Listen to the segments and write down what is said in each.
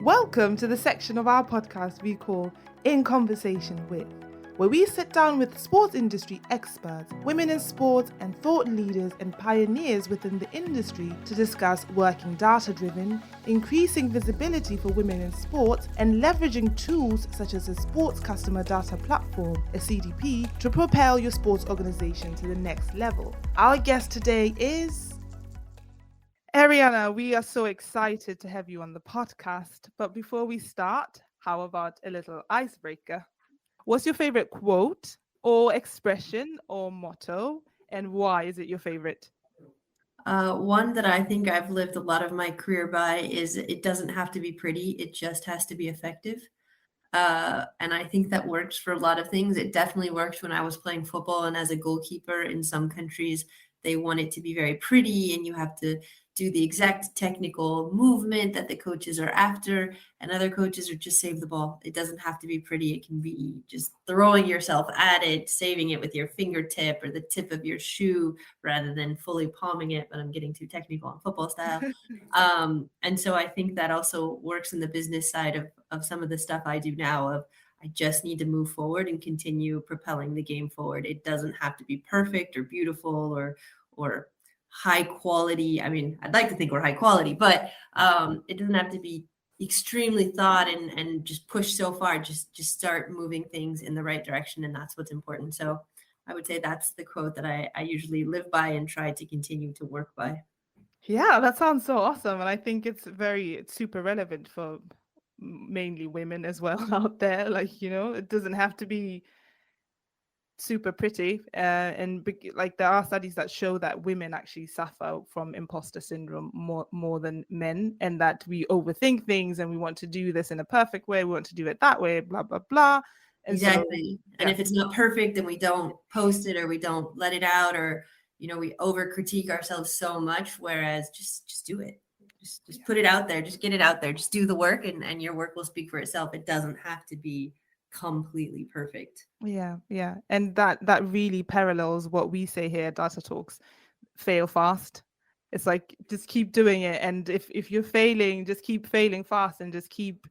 Welcome to the section of our podcast we call In Conversation With, where we sit down with sports industry experts, women in sports, and thought leaders and pioneers within the industry to discuss working data-driven, increasing visibility for women in sports, and leveraging tools such as a sports customer data platform, a CDP, to propel your sports organization to the next level. Our guest today is Arianna. We are so excited to have you on the podcast. But before we start, how about a little icebreaker? What's your favorite quote or expression or motto, and why is it your favorite? One that I think I've lived a lot of my career by is it doesn't have to be pretty, it just has to be effective. And I think that works for a lot of things. It definitely worked when I was playing football and as a goalkeeper. In some countries, they want it to be very pretty and you have to do the exact technical movement that the coaches are after. And other coaches are just save the ball. It doesn't have to be pretty. It can be just throwing yourself at it, saving it with your fingertip or the tip of your shoe rather than fully palming it. But I'm getting too technical on football style. And so I think that also works in the business side of some of the stuff I do now of I just need to move forward and continue propelling the game forward. It doesn't have to be perfect or beautiful or high quality. I mean, I'd like to think we're high quality, but it doesn't have to be extremely thought and just push so far. Just start moving things in the right direction, and that's what's important. So I would say that's the quote that I usually live by and try to continue to work by. Yeah, that sounds so awesome. And I think it's super relevant for mainly women as well out there. It doesn't have to be super pretty. Like there are studies that show that women actually suffer from imposter syndrome more than men, and that we overthink things and we want to do this in a perfect way. We want to do it that way, blah, blah, blah. And so, Exactly. And if it's not perfect, then we don't post it or we don't let it out, or we over critique ourselves so much. Whereas just do it. Just put it out there. Just get it out there. Just do the work, and your work will speak for itself. It doesn't have to be completely perfect. yeah. And that really parallels what we say here at Data Talks: fail fast. It's like just keep doing it, and if you're failing, just keep failing fast and just keep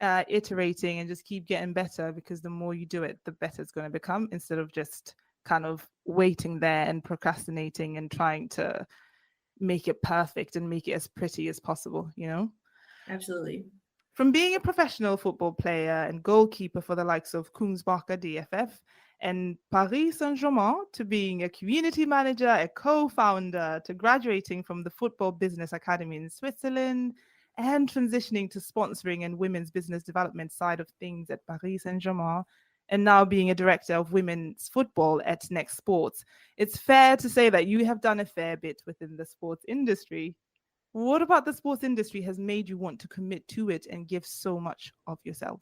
iterating and just keep getting better, because the more you do it, the better it's going to become, instead of just kind of waiting there and procrastinating and trying to make it perfect and make it as pretty as possible. Absolutely. From being a professional football player and goalkeeper for the likes of Kungsbacka DFF and Paris Saint-Germain, to being a community manager, a co-founder, to graduating from the Football Business Academy in Switzerland, and transitioning to sponsoring and women's business development side of things at Paris Saint-Germain, and now being a director of women's football at Next Sports, it's fair to say that you have done a fair bit within the sports industry. What about the sports industry has made you want to commit to it and give so much of yourself?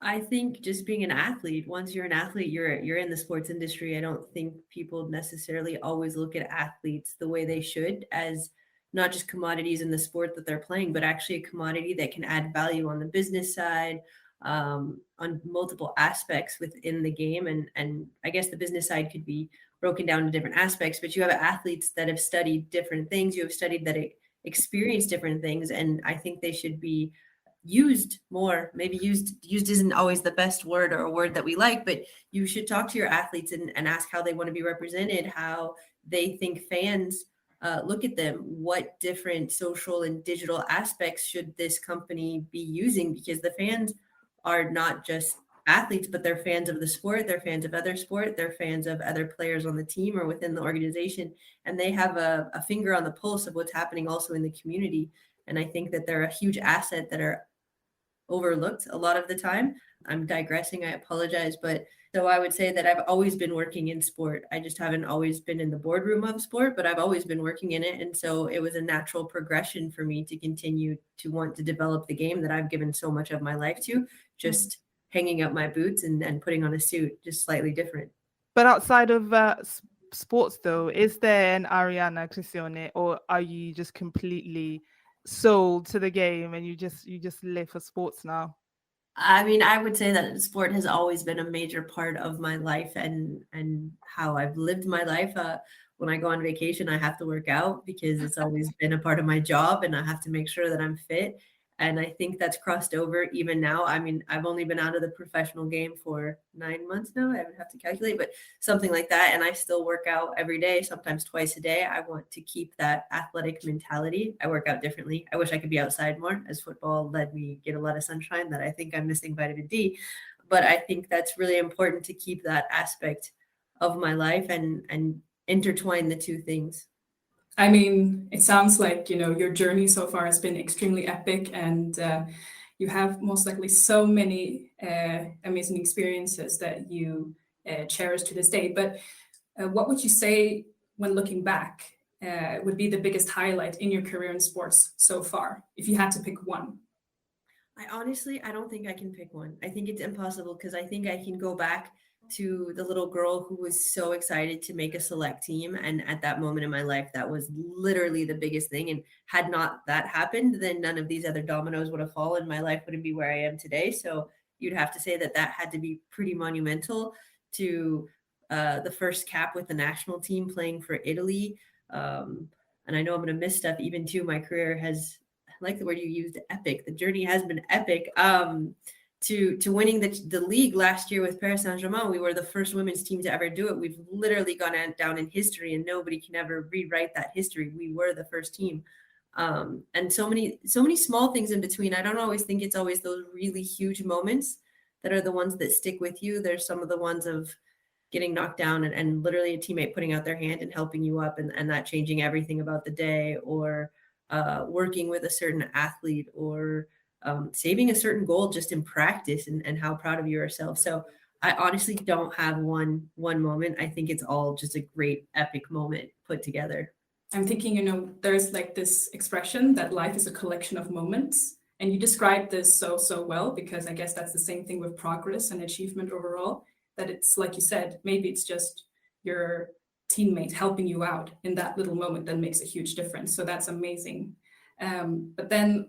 I think just being an athlete, once you're an athlete, you're in the sports industry. I don't think people necessarily always look at athletes the way they should, as not just commodities in the sport that they're playing, but actually a commodity that can add value on the business side, on multiple aspects within the game. And I guess the business side could be broken down to different aspects, but you have athletes that have studied different things. You have studied that experience different things. And I think they should be used more. Maybe used isn't always the best word or a word that we like, but you should talk to your athletes and ask how they want to be represented, how they think fans look at them, what different social and digital aspects should this company be using, because the fans are not just athletes, but they're fans of the sport, they're fans of other sport, they're fans of other players on the team or within the organization, and they have a finger on the pulse of what's happening also in the community. And I think that they're a huge asset that are overlooked a lot of the time. I'm digressing, I apologize, but so I would say that I've always been working in sport. I just haven't always been in the boardroom of sport, but I've always been working in it. And so it was a natural progression for me to continue to want to develop the game that I've given so much of my life to, just hanging up my boots and putting on a suit, just slightly different. But outside of sports, though, is there an Arianna Criscione, or are you just completely sold to the game and you just live for sports now? I mean, I would say that sport has always been a major part of my life and how I've lived my life. When I go on vacation, I have to work out because it's always been a part of my job, and I have to make sure that I'm fit. And I think that's crossed over even now. I mean, I've only been out of the professional game for 9 months now. I would have to calculate, but something like that. And I still work out every day, sometimes twice a day. I want to keep that athletic mentality. I work out differently. I wish I could be outside more, as football let me get a lot of sunshine that I think I'm missing vitamin D. But I think that's really important to keep that aspect of my life and intertwine the two things. I mean, it sounds like, your journey so far has been extremely epic, and you have most likely so many amazing experiences that you cherish to this day. But what would you say, when looking back, would be the biggest highlight in your career in sports so far, if you had to pick one? I don't think I can pick one. I think it's impossible because I think I can go back to the little girl who was so excited to make a select team. And at that moment in my life, that was literally the biggest thing. And had not that happened, then none of these other dominoes would have fallen. My life wouldn't be where I am today. So you'd have to say that that had to be pretty monumental to the first cap with the national team playing for Italy. And I know I'm going to miss stuff even too. My career has, I like the word you used, epic. The journey has been epic. To winning the league last year with Paris Saint-Germain. We were the first women's team to ever do it. We've literally gone down in history, and nobody can ever rewrite that history. We were the first team. And so many small things in between. I don't always think it's always those really huge moments that are the ones that stick with you. There's some of the ones of getting knocked down and literally a teammate putting out their hand and helping you up, and that changing everything about the day, or working with a certain athlete, or saving a certain goal just in practice, and how proud of yourself. So I honestly don't have one moment. I think it's all just a great epic moment put together. I'm thinking, there's like this expression that life is a collection of moments. And you described this so well, because I guess that's the same thing with progress and achievement overall, that it's like you said, maybe it's just your teammate helping you out in that little moment that makes a huge difference. So that's amazing. But then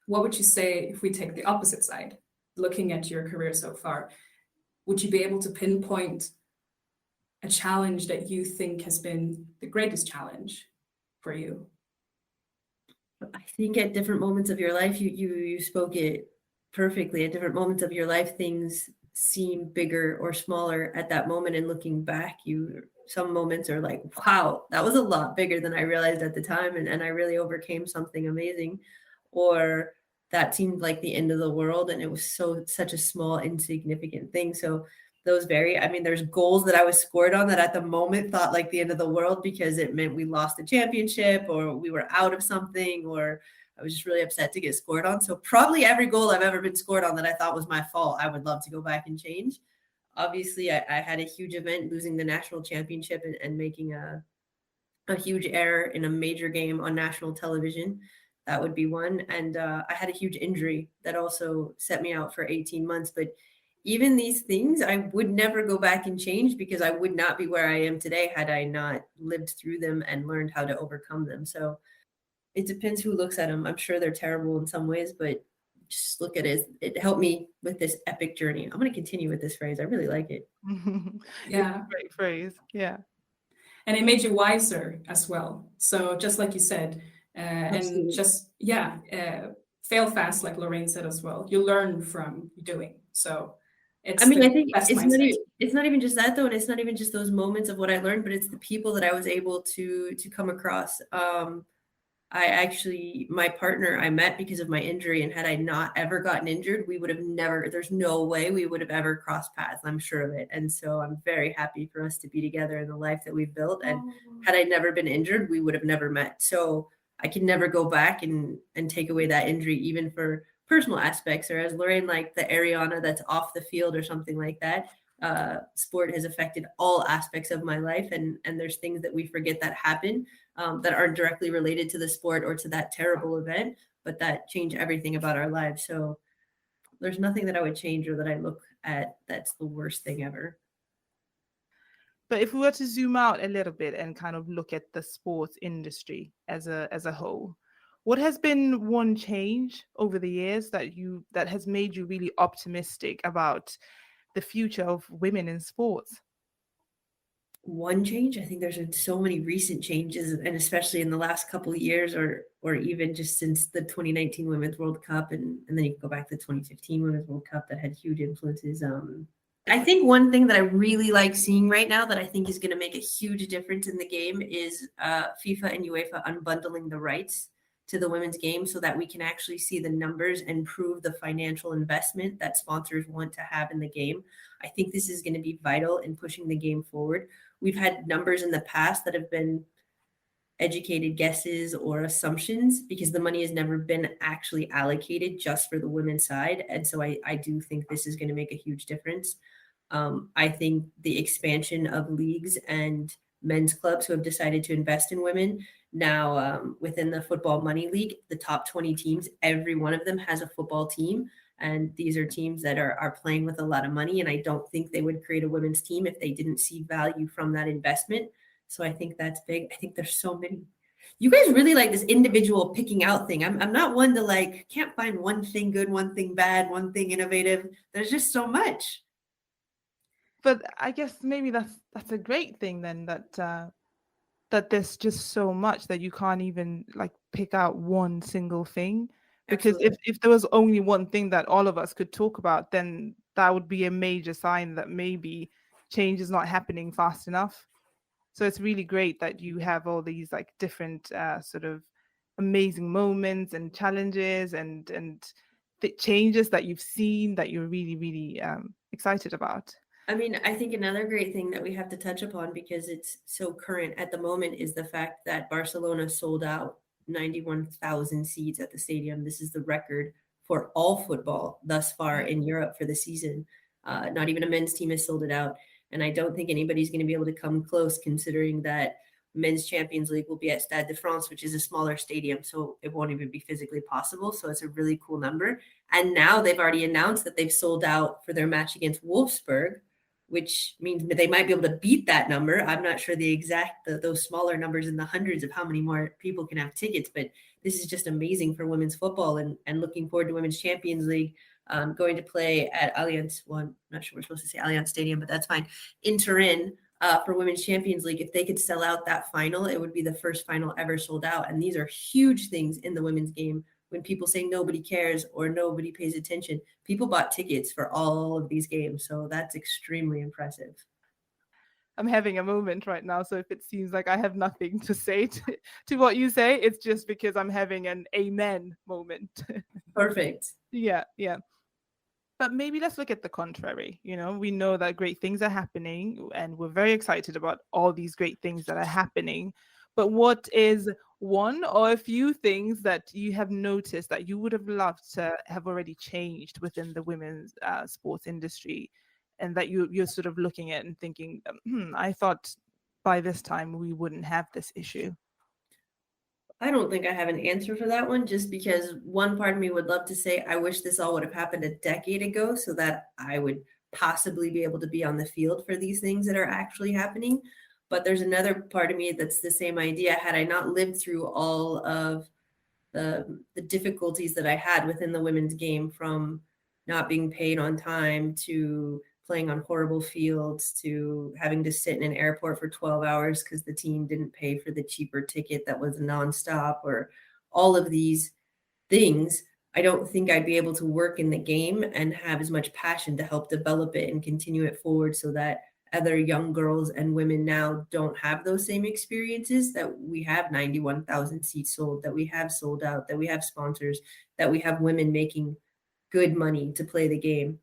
what would you say if we take the opposite side, looking at your career so far? Would you be able to pinpoint a challenge that you think has been the greatest challenge for you? I think at different moments of your life, you spoke it perfectly. At different moments of your life, things seem bigger or smaller at that moment. And looking back, some moments are like, wow, that was a lot bigger than I realized at the time. And I really overcame something amazing. Or that seemed like the end of the world, and it was such a small, insignificant thing. So those vary. I mean, there's goals that I was scored on that at the moment thought like the end of the world, because it meant we lost the championship, or we were out of something, or I was just really upset to get scored on. So probably every goal I've ever been scored on that I thought was my fault, I would love to go back and change. Obviously, I had a huge event, losing the national championship and making a huge error in a major game on national television. That would be one. And I had a huge injury that also set me out for 18 months. But even these things, I would never go back and change, because I would not be where I am today had I not lived through them and learned how to overcome them. So it depends who looks at them. I'm sure they're terrible in some ways, but just look at it. It helped me with this epic journey. I'm going to continue with this phrase. I really like it. Yeah. Great phrase. Yeah. And it made you wiser as well. So just like you said, and just, fail fast, like Lorraine said as well. You learn from doing. So it's, I think it's not even just that though. And it's not even just those moments of what I learned, but it's the people that I was able to come across. My partner I met because of my injury, and had I not ever gotten injured, we would have there's no way we would have ever crossed paths. I'm sure of it. And so I'm very happy for us to be together in the life that we've built. And had I never been injured, we would have never met. So I can never go back and take away that injury, even for personal aspects, or as Lorraine, like the Arianna that's off the field or something like that. Sport has affected all aspects of my life, and there's things that we forget that happen, that aren't directly related to the sport or to that terrible event, but that change everything about our lives. So there's nothing that I would change or that I look at that's the worst thing ever. But if we were to zoom out a little bit and kind of look at the sports industry as a whole, what has been one change over the years that has made you really optimistic about the future of women in sports? one change. I think there's been so many recent changes, and especially in the last couple of years, or even just since the 2019 Women's World Cup, and then you can go back to the 2015 Women's World Cup that had huge influences. I think one thing that I really like seeing right now that I think is going to make a huge difference in the game is FIFA and UEFA unbundling the rights to the women's game so that we can actually see the numbers and prove the financial investment that sponsors want to have in the game. I think this is going to be vital in pushing the game forward. We've had numbers in the past that have been educated guesses or assumptions because the money has never been actually allocated just for the women's side. And so I do think this is going to make a huge difference. I think the expansion of leagues and men's clubs who have decided to invest in women now within the Football Money League, the top 20 teams, every one of them has a football team. And these are teams that are playing with a lot of money. And I don't think they would create a women's team if they didn't see value from that investment. So I think that's big. I think there's so many. You guys really like this individual picking out thing. I'm not one to like, can't find one thing good, one thing bad, one thing innovative. There's just so much. But I guess maybe that's a great thing then, that there's just so much that you can't even like pick out one single thing. Because if there was only one thing that all of us could talk about, then that would be a major sign that maybe change is not happening fast enough. So it's really great that you have all these like different sort of amazing moments and challenges and changes that you've seen that you're really, really excited about. I mean, I think another great thing that we have to touch upon because it's so current at the moment is the fact that Barcelona sold out 91,000 seats at the stadium. This is the record for all football thus far in Europe for the season. Not even a men's team has sold it out. And I don't think anybody's going to be able to come close considering that men's Champions League will be at Stade de France, which is a smaller stadium. So it won't even be physically possible. So it's a really cool number. And now they've already announced that they've sold out for their match against Wolfsburg, which means they might be able to beat that number. I'm not sure the exact, those smaller numbers in the hundreds of how many more people can have tickets, but this is just amazing for women's football and looking forward to Women's Champions League going to play at Allianz. Well, I'm not sure we're supposed to say Allianz Stadium, but that's fine. In Turin for Women's Champions League. If they could sell out that final, it would be the first final ever sold out. And these are huge things in the women's game. When people say nobody cares or nobody pays attention, people bought tickets for all of these games. So that's extremely impressive. I'm having a moment right now. So if it seems like I have nothing to say to what you say, it's just because I'm having an amen moment. Perfect. Yeah. But maybe let's look at the contrary. We know that great things are happening and we're very excited about all these great things that are happening. But what is one or a few things that you have noticed that you would have loved to have already changed within the women's sports industry, and that you're sort of looking at and thinking, I thought by this time we wouldn't have this issue? I don't think I have an answer for that one, just because one part of me would love to say, I wish this all would have happened a decade ago so that I would possibly be able to be on the field for these things that are actually happening. But there's another part of me that's the same idea. Had I not lived through all of the difficulties that I had within the women's game, from not being paid on time to playing on horrible fields to having to sit in an airport for 12 hours because the team didn't pay for the cheaper ticket that was nonstop, or all of these things, I don't think I'd be able to work in the game and have as much passion to help develop it and continue it forward so that other young girls and women now don't have those same experiences, that we have 91,000 seats sold, that we have sold out, that we have sponsors, that we have women making good money to play the game.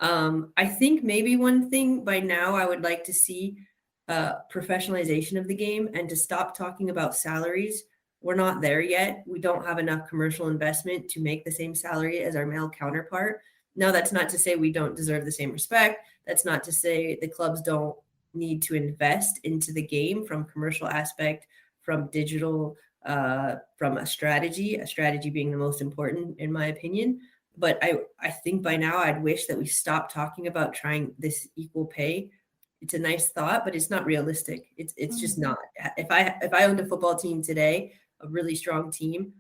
I think maybe one thing by now I would like to see professionalization of the game and to stop talking about salaries. We're not there yet. We don't have enough commercial investment to make the same salary as our male counterpart. Now, that's not to say we don't deserve the same respect. That's not to say the clubs don't need to invest into the game from commercial aspect, from digital, from a strategy being the most important, in my opinion. But I think by now I'd wish that we stopped talking about trying this equal pay. It's a nice thought, but it's not realistic. It's just not. If I owned a football team today, a really strong team,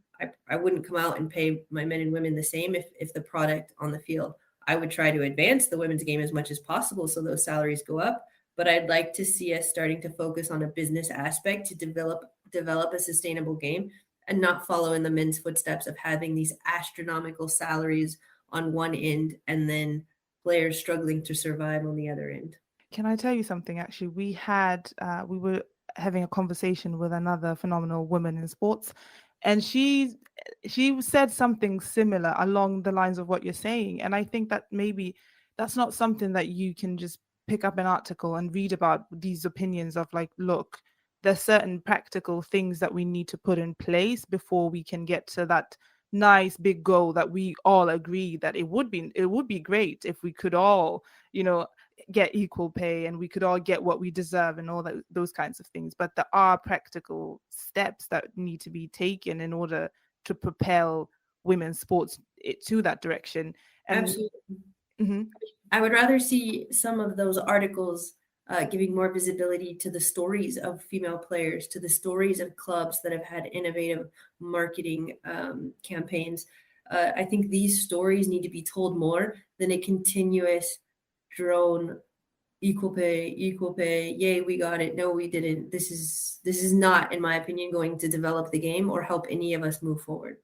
I wouldn't come out and pay my men and women the same if the product on the field. I would try to advance the women's game as much as possible so those salaries go up. but I'd like to see us starting to focus on a business aspect to develop a sustainable game and not follow in the men's footsteps of having these astronomical salaries on one end and then players struggling to survive on the other end. Can I tell you something? Actually, we were having a conversation with another phenomenal woman in sports, and she said something similar along the lines of what you're saying. And I think that maybe that's not something that you can just pick up an article and read about these opinions of like, look, there's certain practical things that we need to put in place before we can get to that nice big goal that we all agree that it would be great if we could all, you know, get equal pay and we could all get what we deserve and all that, those kinds of things. But there are practical steps that need to be taken in order to propel women's sports to that direction. And Absolutely. Mhm. I would rather see some of those articles giving more visibility to the stories of female players, to the stories of clubs that have had innovative marketing campaigns. I think these stories need to be told more than a continuous drone equal pay, yay, we got it, no, we didn't. This is not, in my opinion, going to develop the game or help any of us move forward.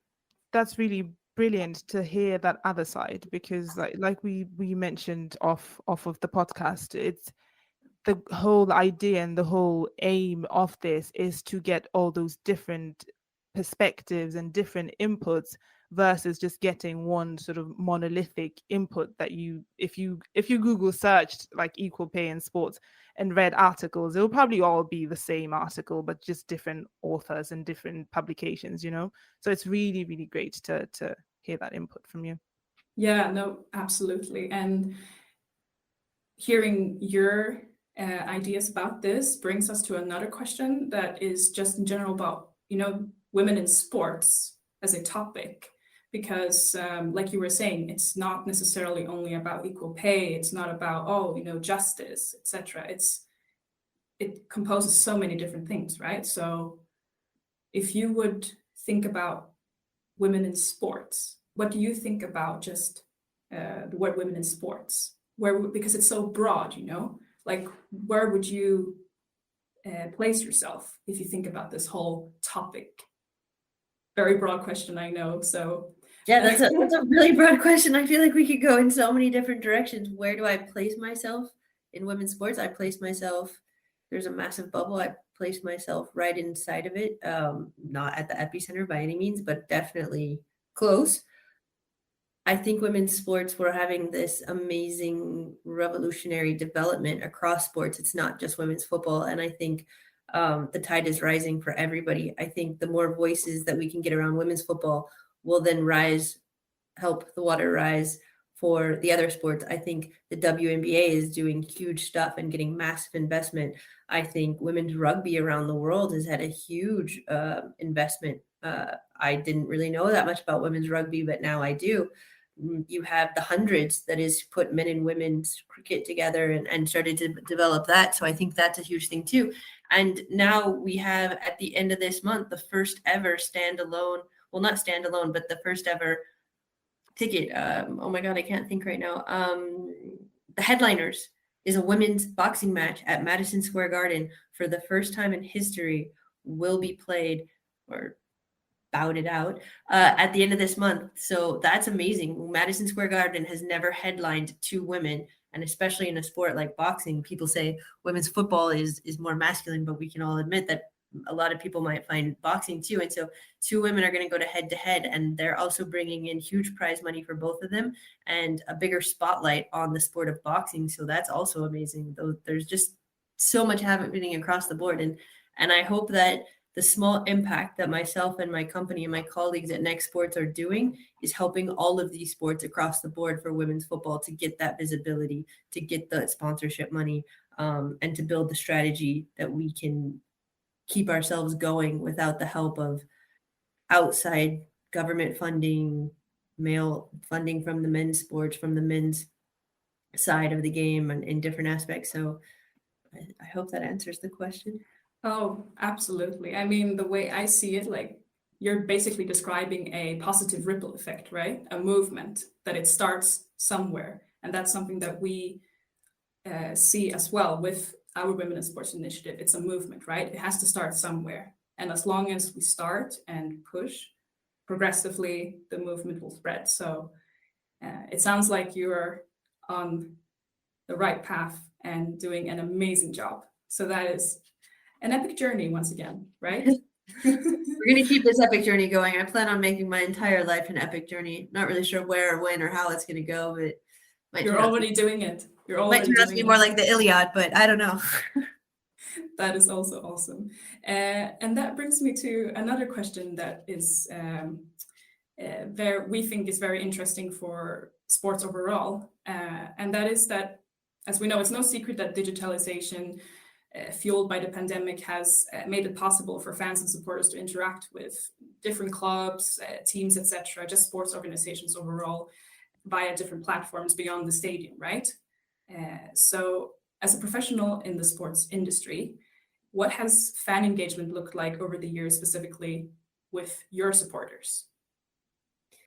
That's really brilliant to hear that other side, because like we mentioned off of the podcast, it's the whole idea and the whole aim of this is to get all those different perspectives and different inputs versus just getting one sort of monolithic input that if you Google searched like equal pay in sports and read articles, it'll probably all be the same article but just different authors and different publications, you know. So it's really, really great to hear that input from you. Yeah, no, absolutely. And hearing your ideas about this brings us to another question that is just in general about, women in sports as a topic. Because like you were saying, it's not necessarily only about equal pay. It's not about, justice, etc. It composes so many different things, right? So if you would think about women in sports, what do you think about just the word women in sports? Because it's so broad, like where would you place yourself if you think about this whole topic? Very broad question, I know. So yeah, that's a really broad question. I feel like we could go in so many different directions. Where do I place myself in women's sports? I place myself, there's a massive bubble. I place myself right inside of it. Not at the epicenter by any means, but definitely close. I think women's sports were having this amazing revolutionary development across sports. It's not just women's football. And I think the tide is rising for everybody. I think the more voices that we can get around women's football will then help the water rise for the other sports. I think the WNBA is doing huge stuff and getting massive investment. I think women's rugby around the world has had a huge investment. I didn't really know that much about women's rugby, but now I do. You have the hundreds that is put men and women's cricket together and started to develop that. So I think that's a huge thing too. And now we have at the end of this month, the first ever standalone, well, not standalone, but the first ever ticket. Oh my God, I can't think right now. The headliners is a women's boxing match at Madison Square Garden for the first time in history, will be played or bouted out at the end of this month. So that's amazing. Madison Square Garden has never headlined two women, and especially in a sport like boxing, people say women's football is more masculine, but we can all admit that a lot of people might find boxing too. And so two women are going to go to head, and they're also bringing in huge prize money for both of them and a bigger spotlight on the sport of boxing. So that's also amazing. There's just so much happening across the board. And I hope that the small impact that myself and my company and my colleagues at Next Sports are doing is helping all of these sports across the board for women's football to get that visibility, to get the sponsorship money, and to build the strategy that we can keep ourselves going without the help of outside government funding, male funding from the men's sports, from the men's side of the game and in different aspects. So I hope that answers the question. Oh, absolutely. I mean, the way I see it, like you're basically describing a positive ripple effect, right? A movement that it starts somewhere. And that's something that we see as well with our Women in Sports initiative, it's a movement, right? It has to start somewhere. And as long as we start and push, progressively, the movement will spread. So it sounds like you're on the right path and doing an amazing job. So that is an epic journey once again, right? We're going to keep this epic journey going. I plan on making my entire life an epic journey. Not really sure where or when or how it's going to go, but you're already doing it. You're already might turn out to be more like the Iliad, but I don't know. That is also awesome. And that brings me to another question that is we think is very interesting for sports overall. And that is that, as we know, it's no secret that digitalization fueled by the pandemic has made it possible for fans and supporters to interact with different clubs, teams, etc., just sports organizations overall via different platforms beyond the stadium, right? So as a professional in the sports industry, what has fan engagement looked like over the years, specifically with your supporters?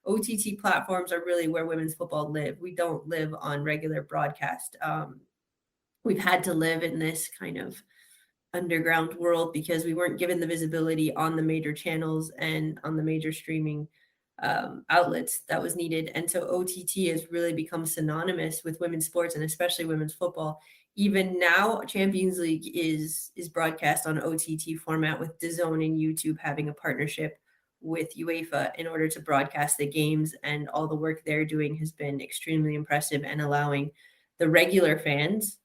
OTT platforms are really where women's football live. We don't live on regular broadcast. We've had to live in this kind of underground world because we weren't given the visibility on the major channels and on the major streaming outlets that was needed. And so OTT has really become synonymous with women's sports and especially women's football. Even now, Champions League is broadcast on OTT format, with DAZN and YouTube having a partnership with UEFA in order to broadcast the games, and all the work they're doing has been extremely impressive and allowing the regular fans,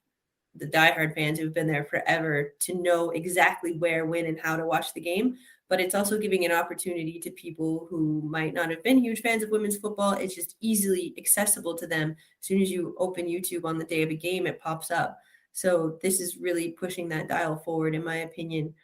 the diehard fans who've been there forever, to know exactly where, when, and how to watch the game. But it's also giving an opportunity to people who might not have been huge fans of women's football. It's just easily accessible to them. As soon as you open YouTube on the day of a game, it pops up. So this is really pushing that dial forward, in my opinion.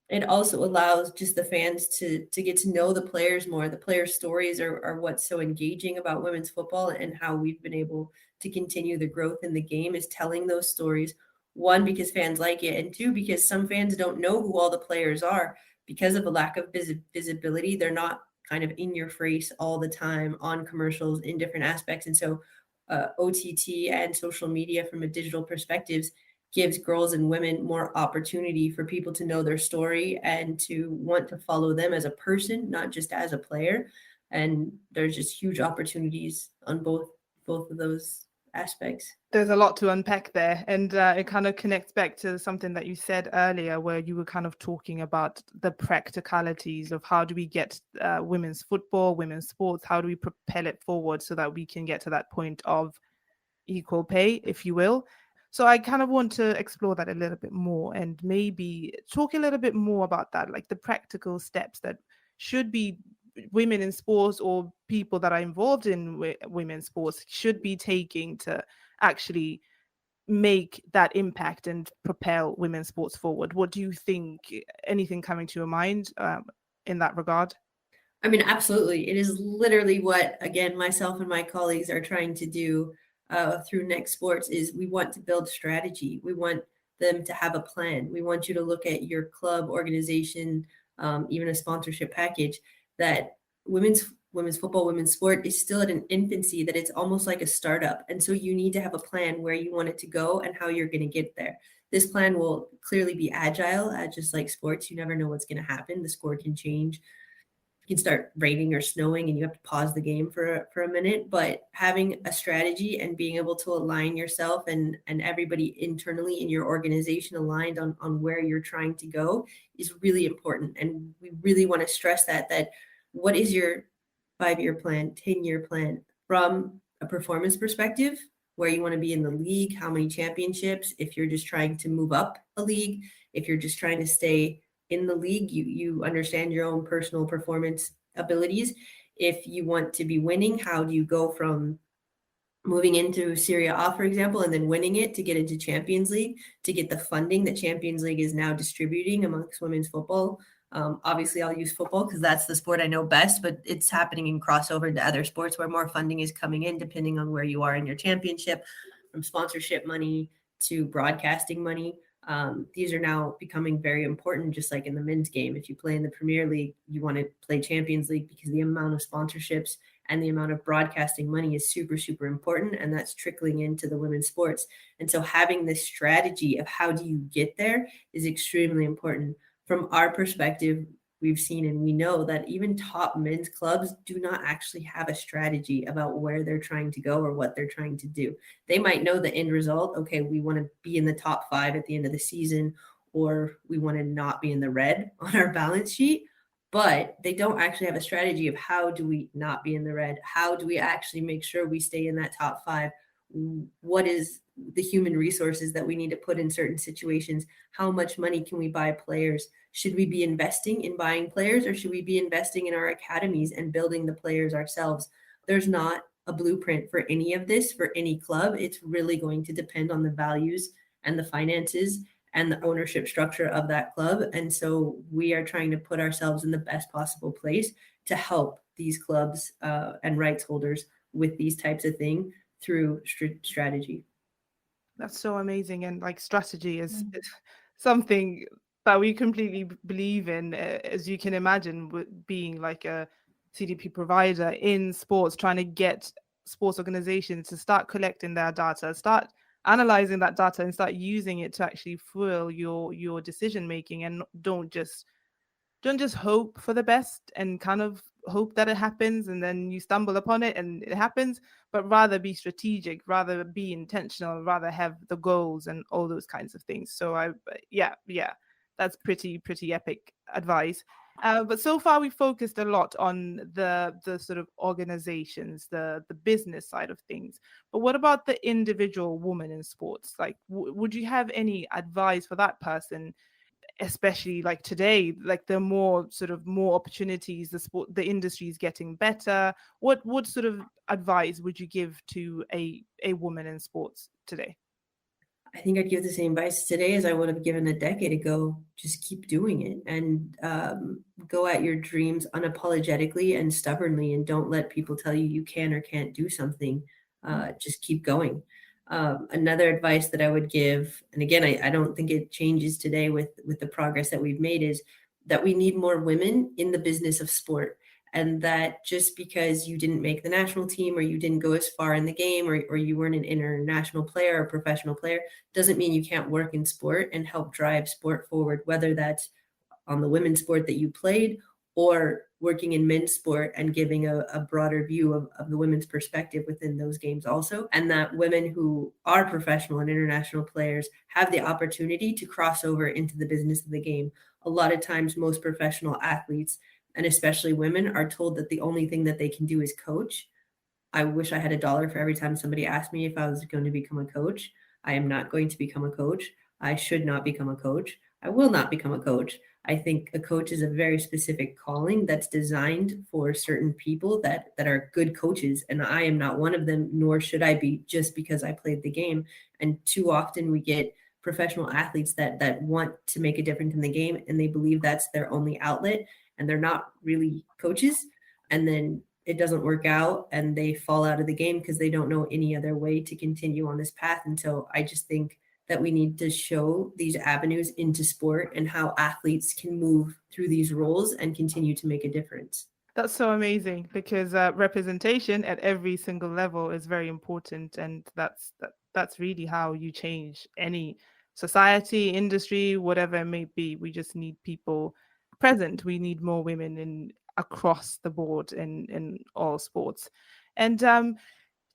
It also allows just the fans to get to know the players more. The players' stories are what's so engaging about women's football, and how we've been able to continue the growth in the game is telling those stories. One, because fans like it, and two, because some fans don't know who all the players are because of a lack of visibility. They're not kind of in your face all the time on commercials in different aspects. And so OTT and social media from a digital perspective gives girls and women more opportunity for people to know their story and to want to follow them as a person, not just as a player. And there's just huge opportunities on both of those aspects. There's a lot to unpack there, and it kind of connects back to something that you said earlier, where you were kind of talking about the practicalities of how do we get women's football, women's sports, how do we propel it forward so that we can get to that point of equal pay, if you will. So I kind of want to explore that a little bit more and maybe talk a little bit more about that, like the practical steps that should be women in sports, or people that are involved in women's sports, should be taking to actually make that impact and propel women's sports forward. What do you think? Anything coming to your mind in that regard? I mean, absolutely. It is literally what, again, myself and my colleagues are trying to do through Next Sports. Is we want to build strategy. We want them to have a plan. We want you to look at your club, organization, even a sponsorship package, that women's football, women's sport is still at an infancy, that it's almost like a startup. And so you need to have a plan where you want it to go and how you're going to get there. This plan will clearly be agile, just like sports. You never know what's going to happen. The score can change. It can start raining or snowing and you have to pause the game for a minute. But having a strategy and being able to align yourself and everybody internally in your organization aligned on where you're trying to go is really important. And we really want to stress that what is your 5-year plan, 10-year plan from a performance perspective, where you want to be in the league, how many championships, if you're just trying to move up a league, if you're just trying to stay in the league, you understand your own personal performance abilities. If you want to be winning, how do you go from moving into Serie A, for example, and then winning it to get into Champions League, to get the funding that Champions League is now distributing amongst women's football. Obviously, I'll use football because that's the sport I know best, but it's happening in crossover to other sports where more funding is coming in depending on where you are in your championship, from sponsorship money to broadcasting money. These are now becoming very important, just like in the men's game. If you play in the Premier League, you want to play Champions League because the amount of sponsorships and the amount of broadcasting money is super, super important. And that's trickling into the women's sports. And so having this strategy of how do you get there is extremely important. From our perspective, we've seen and we know that even top men's clubs do not actually have a strategy about where they're trying to go or what they're trying to do. They might know the end result. Okay, we want to be in the top 5 at the end of the season, or we want to not be in the red on our balance sheet, but they don't actually have a strategy of how do we not be in the red? How do we actually make sure we stay in that top 5? What is the human resources that we need to put in certain situations? How much money can we buy players? Should we be investing in buying players, or should we be investing in our academies and building the players ourselves? There's not a blueprint for any of this for any club. It's really going to depend on the values and the finances and the ownership structure of that club. And so we are trying to put ourselves in the best possible place to help these clubs and rights holders with these types of things through strategy. That's so amazing. And like strategy is something that we completely believe in, as you can imagine, being like a CDP provider in sports, trying to get sports organizations to start collecting their data, start analyzing that data and start using it to actually fuel your decision making, and don't just hope for the best and kind of hope that it happens and then you stumble upon it and it happens, but rather be strategic, rather be intentional, rather have the goals and all those kinds of things. So yeah, that's pretty epic advice. But so far we focused a lot on the sort of organizations, the business side of things. But what about the individual woman in sports? Like, would you have any advice for that person, especially like today, like there are more opportunities, the industry is getting better? What sort of advice would you give to a woman in sports today? I think I'd give the same advice today as I would have given a decade ago. Just keep doing it and go at your dreams unapologetically and stubbornly, and don't let people tell you you can or can't do something. Just keep going. Another advice that I would give, and again, I don't think it changes today with the progress that we've made, is that we need more women in the business of sport. And that just because you didn't make the national team, or you didn't go as far in the game, or you weren't an international player or professional player, doesn't mean you can't work in sport and help drive sport forward, whether that's on the women's sport that you played or working in men's sport and giving a broader view of the women's perspective within those games also. And that women who are professional and international players have the opportunity to cross over into the business of the game. A lot of times, most professional athletes, and especially women, are told that the only thing that they can do is coach. I wish I had $1 for every time somebody asked me if I was going to become a coach. I am not going to become a coach. I should not become a coach. I will not become a coach. I think a coach is a very specific calling that's designed for certain people that are good coaches. And I am not one of them, nor should I be, just because I played the game. And too often we get professional athletes that want to make a difference in the game, and they believe that's their only outlet, and they're not really coaches. And then it doesn't work out and they fall out of the game because they don't know any other way to continue on this path. And so I just think that we need to show these avenues into sport and how athletes can move through these roles and continue to make a difference. That's so amazing, because representation at every single level is very important, and that's really how you change any society, industry, whatever it may be. We just need people present. We need more women in across the board in all sports. And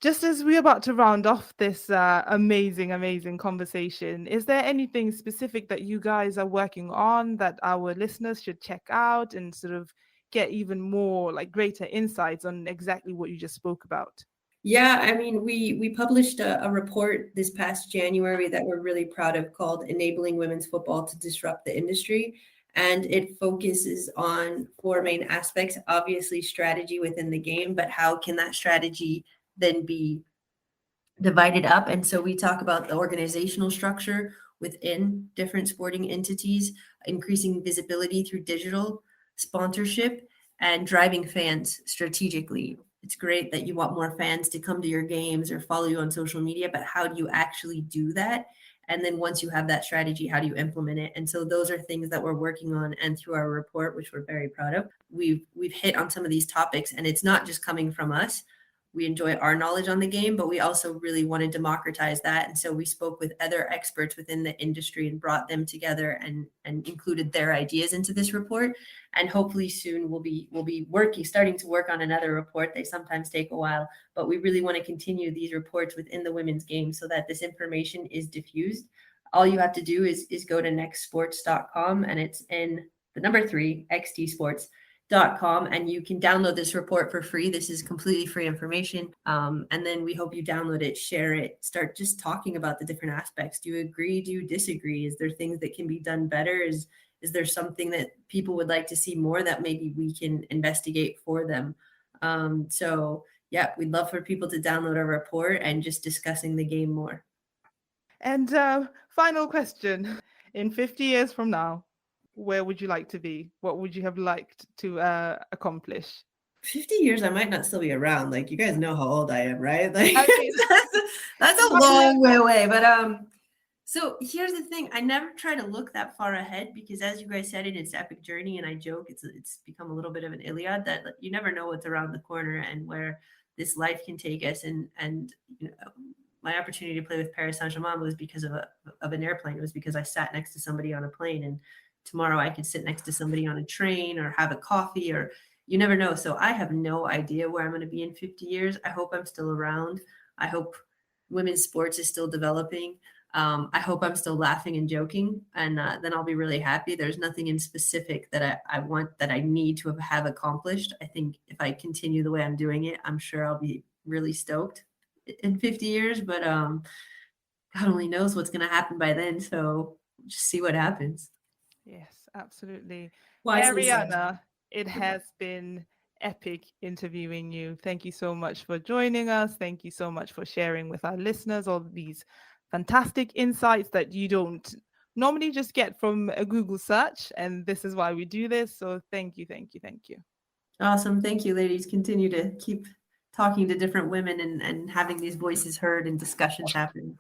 just as we're about to round off this amazing conversation, is there anything specific that you guys are working on that our listeners should check out and sort of get even more, like, greater insights on exactly what you just spoke about? Yeah, I mean, we published a report this past January that we're really proud of, called Enabling Women's Football to Disrupt the Industry. And it focuses on 4 main aspects: obviously strategy within the game, but how can that strategy then be divided up? And so we talk about the organizational structure within different sporting entities, increasing visibility through digital sponsorship, and driving fans strategically. It's great that you want more fans to come to your games or follow you on social media, but how do you actually do that? And then once you have that strategy, how do you implement it? And so those are things that we're working on. And through our report, which we're very proud of, we've hit on some of these topics. And it's not just coming from us. We enjoy our knowledge on the game, but we also really want to democratize that. And so we spoke with other experts within the industry and brought them together and included their ideas into this report. And hopefully soon we'll be starting to work on another report. They sometimes take a while, but we really want to continue these reports within the women's game so that this information is diffused. All you have to do is go to nextsports.com, and it's in the number 3 xtsports.com, and you can download this report for free. This is completely free information. And then we hope you download it, share it, start just talking about the different aspects. Do you agree? Do you disagree? Is there things that can be done better? Is there something that people would like to see more that maybe we can investigate for them? So yeah, we'd love for people to download our report and just discussing the game more. And final question, in 50 years from now, where would you like to be? What would you have liked to accomplish? 50 years, I might not still be around. Like, you guys know how old I am, right? Like, I mean, that's a long way away. But so here's the thing. I never try to look that far ahead because, as you guys said, it's an epic journey, and I joke it's become a little bit of an Iliad that you never know what's around the corner and where this life can take us. And you know, my opportunity to play with Paris Saint-Germain was because of an airplane. It was because I sat next to somebody on a plane, and tomorrow I could sit next to somebody on a train or have a coffee, or you never know. So I have no idea where I'm going to be in 50 years. I hope I'm still around. I hope women's sports is still developing. I hope I'm still laughing and joking, and then I'll be really happy. There's nothing in specific that I want, that I need to have accomplished. I think if I continue the way I'm doing it, I'm sure I'll be really stoked in 50 years, but God only knows what's going to happen by then. So just see what happens. Yes, absolutely. Wisely said. Arianna, it has been epic interviewing you. Thank you so much for joining us. Thank you so much for sharing with our listeners all these fantastic insights that you don't normally just get from a Google search. And this is why we do this. So thank you, thank you, thank you. Awesome. Thank you, ladies. Continue to keep talking to different women and having these voices heard and discussions happening.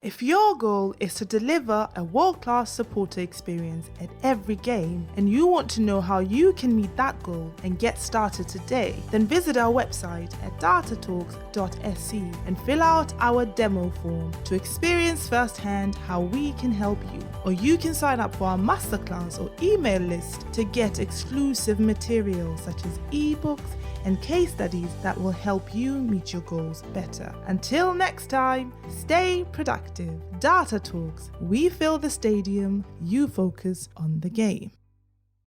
If your goal is to deliver a world-class supporter experience at every game, and you want to know how you can meet that goal and get started today, then visit our website at datatalks.sc and fill out our demo form to experience firsthand how we can help you. Or you can sign up for our masterclass or email list to get exclusive materials such as ebooks and case studies that will help you meet your goals better. Until next time, stay productive. Data Talks, we fill the stadium, you focus on the game.